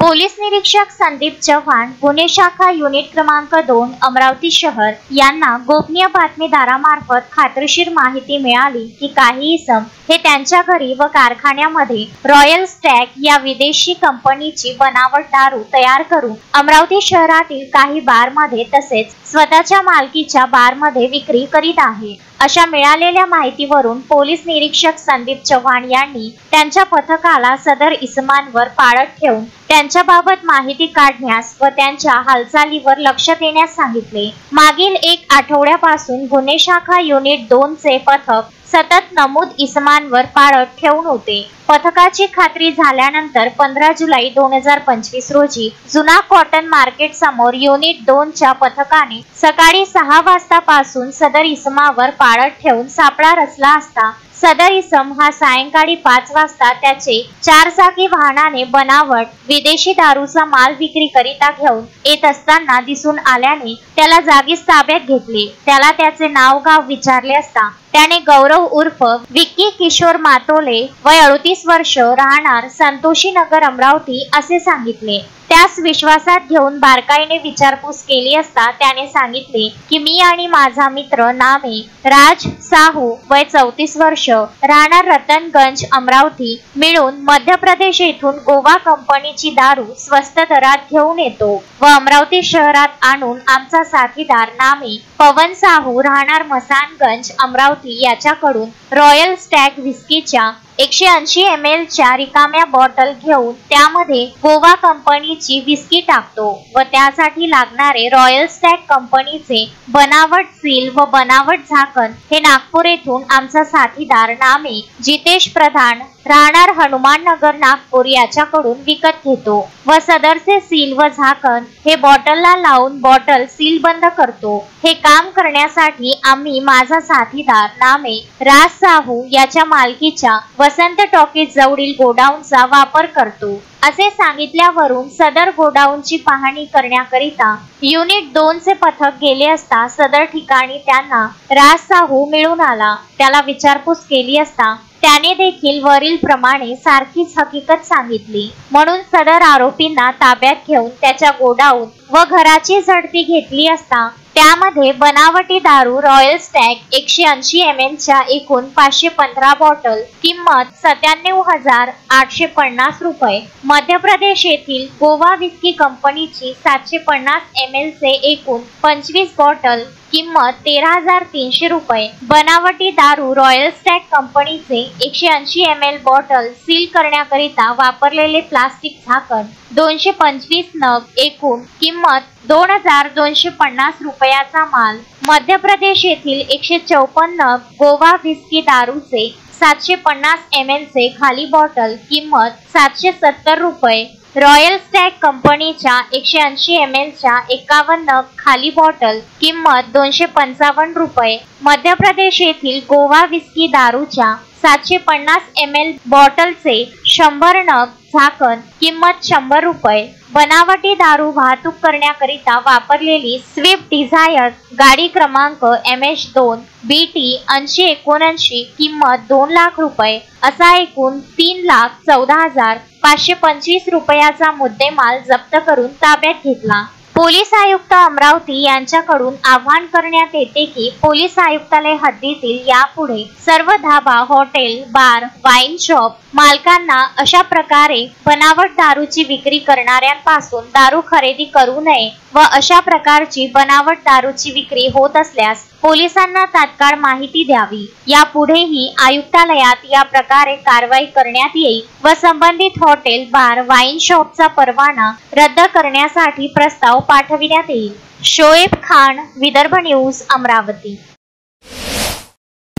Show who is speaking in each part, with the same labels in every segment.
Speaker 1: Police निरीक्षक संदीप चव्हाण गुन्हे शाखा युनिट क्रमांक 2 अमरावती शहर यांना गोपनीय बातमीदारामार्फत खात्रीशीर माहिती मिळाली की काही इसम हे त्यांच्या घरी व कारखान्यामध्ये रॉयल स्टॅग या विदेशी कंपनीची बनावट दारू तयार करून अमरावती शहरातील काही बारमध्ये तसेच स्वतःच्या मालकीच्या बारमध्ये विक्री करीत आहे। अशा मिळालेल्या माहितीवरून पोलीस निरीक्षक संदीप चव्हाण यांनी त्यांच्या पथकाला सदर इसमांवर पाळत ठेवून त्यांच्याबाबत माहिती काढण्यास व त्यांच्या हालचालीवर लक्ष देण्यास सांगितले। मागील एक आठवड्यापासून गुन्हे शाखा युनिट 2 चे पथक सतत नमूद इसमांवर पाळत ठेवून होते। पथकाची खात्री झाल्यानंतर 15 जुलै 2025 रोजी जुना कॉटन मार्केट समोर युनिट 2 च्या पथकाने सकाळी 6 वाजतापासून सदर इसमावर पाळत ठेवून सापळा रचला असता सदर इसम हा सायंकाळी 5 वाजता त्याचे 4 चाकी वाहनाने बनावट विदेशी दारूचा माल विक्री करिता घेऊन येत असताना दिसून आल्याने त्याला जागीच ताब्यात घेतले। त्याला त्याचे नाव गाव विचारले असता त्याने गौरव उर्फ विक्की किशोर मातोले वय 38 वर्ष राहणार संतोषी नगर अमरावती असे सांगितले। त्यास विश्वासात घेऊन बारकाईने विचारपूस केली असता त्याने सांगितले की मी आणि माझा मित्र नामे राज साहू वय 34 वर्ष राहणार रतनगंज अमरावती मिळून मध्य प्रदेश येथून गोवा कंपनीची दारू स्वस्त दरात घेऊन येतो व अमरावती शहरात आणून आमचा साथीदार नामे पवन साहू राहणार मसानगंज अमरावती याच्याकडून रॉयल स्टॅग विस्कीच्या 180 ml च्या रिकाम्या बॉटल घेऊन त्यामध्ये गोवा कंपनीची विस्की टाकतो व त्यासाठी लागणारे रॉयल स्टॅग कंपनीचे बनावट सील व बनावट झाकण हे नागपूर येथून आमचा साथीदार नामे जितेश प्रधान राहणार हनुमान नगर नागपूर याच्याकडून विकत घेतो व सदरचे सील व झाकण हे बॉटलला लावून बॉटल सील बंद करतो। हे काम करण्यासाठी आम्ही माझा साथीदार नामे राज साहू याच्या मालकीच्या वसंत टॉकीज जवळील गोडाऊनचा वापर करतो असे सांगितल्यावरून सदर गोडाऊनची पाहणी करण्याकरिता युनिट 2 चे पथक गेले असता सदर ठिकाणी त्यांना राज साहू मिळून आला। त्याला विचारपूस केली असता त्याने देखील वरील प्रमाणे सारखीच हकीकत सांगितली। म्हणून सदर आरोपींना ताब्यात घेऊन त्याच्या गोडाऊन व घराची झडती घेतली असता त्यामध्ये बनावटी दारू रॉयल स्टॅग 180 ml च्या एकूण 515 बॉटल किंमत 97,850 रुपये, मध्य प्रदेश येथील गोवा विस्की कंपनीची 750 ml चे एकूण 25 बॉटल किंमत 13,300 रुपये, बनावटी दारू रॉयल स्टॅग कंपनीचे 180 ml बॉटल सील करण्याकरिता वापरलेले प्लास्टिक झाकण 225 नग एकूण किंमत 2,250 रुपयाचा माल, मध्य प्रदेश येथील 154 नग गोवा विस्की दारूचे 750 ml चे खाली बॉटल किंमत 770 रुपये, रॉयल स्टॅग कंपनीच्या 180 ml च्या 51 नग खाली बॉटल किंमत 255 रुपये, मध्य प्रदेश येथील गोवा विस्की दारूच्या 750 ml बॉटलचे 100 नग झाकण किंमत 100 रुपये, बनावटी दारू वाहतूक करण्याकरिता वापरलेली स्विफ्ट डिझायर गाडी क्रमांक MH2 BT 8079 किंमत 2 लाख रुपये असा एकूण 3,14,525 रुपयाचा मुद्देमाल जप्त करून ताब्यात घेतला। पोलीस आयुक्त अमरावती यांच्याकडून आवाहन करण्यात येते की पोलीस आयुक्तालय हद्दीतील यापुढे सर्व धाबा, हॉटेल, बार, वाईन शॉप मालकांना अशा प्रकारे बनावट दारूची विक्री करणाऱ्यांपासून दारू खरेदी करू नये व अशा प्रकारची बनावट दारूची विक्री होत असल्यास पोलिसांना तात्काळ माहिती द्यावी। यापुढेही आयुक्तालयात या प्रकारे कारवाई करण्यात येईल व संबंधित हॉटेल, बार, वाईन शॉपचा परवाना रद्द करण्यासाठी प्रस्ताव पाठविण्यात येईल। शोएब खान, विदर्भ न्यूज, अमरावती।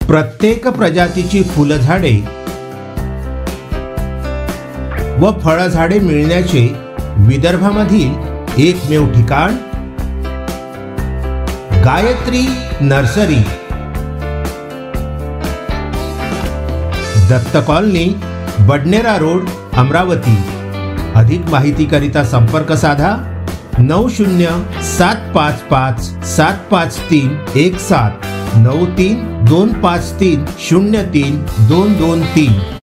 Speaker 2: प्रत्येक प्रजातीची फुलझाडे व फळझाडे मिळण्याचे विदर्भामधील एकमेव ठिकाण Gayatri nursery, Datta colony, Badnera road, Amravati. अधिक माहिती करिता संपर्क साधा 9075575317 9325303223।